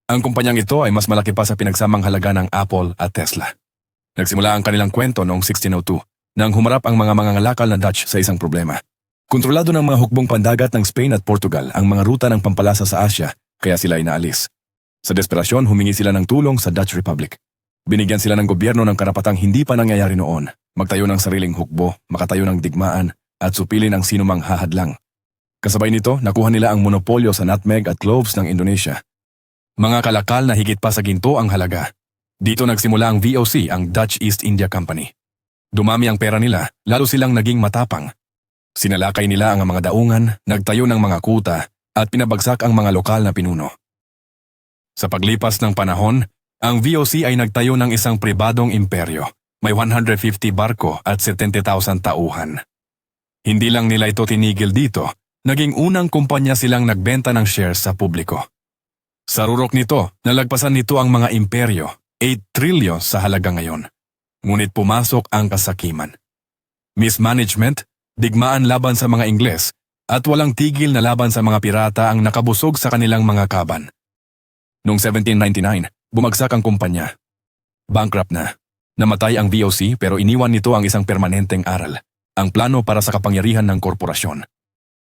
Ang kumpanyang ito ay mas malaki pa sa pinagsamang halaga ng Apple at Tesla. Nagsimula ang kanilang kwento noong 1602 nang humarap ang mga mangangalakal na Dutch sa isang problema. Kontrolado ng mga hukbong pandagat ng Spain at Portugal ang mga ruta ng pampalasa sa Asya, kaya sila inaalis. Sa desperasyon, humingi sila ng tulong sa Dutch Republic. Binigyan sila ng gobyerno ng karapatang hindi pa nangyayari noon, magtayo ng sariling hukbo, makatayo ng digmaan, at supilin ang sinumang hahadlang. Kasabay nito, nakuha nila ang monopolyo sa nutmeg at cloves ng Indonesia. Mga kalakal na higit pa sa ginto ang halaga. Dito nagsimula ang VOC, ang Dutch East India Company. Dumami ang pera nila, lalo silang naging matapang. Sinalakay nila ang mga daungan, nagtayo ng mga kuta, at pinabagsak ang mga lokal na pinuno. Sa paglipas ng panahon, ang VOC ay nagtayo ng isang pribadong imperyo. May 150 barko at 70,000 tauhan. Hindi lang nila ito tinigil dito, naging unang kumpanya silang nagbenta ng shares sa publiko. Sa rurok nito, nalagpasan nito ang mga imperyo, 8 trillion sa halaga ngayon. Ngunit pumasok ang kasakiman. Mismanagement, digmaan laban sa mga Ingles, at walang tigil na laban sa mga pirata ang nakabusog sa kanilang mga kaban. Noong 1799, bumagsak ang kumpanya. Bankrupt na. Namatay ang VOC pero iniwan nito ang isang permanenteng aral, ang plano para sa kapangyarihan ng korporasyon.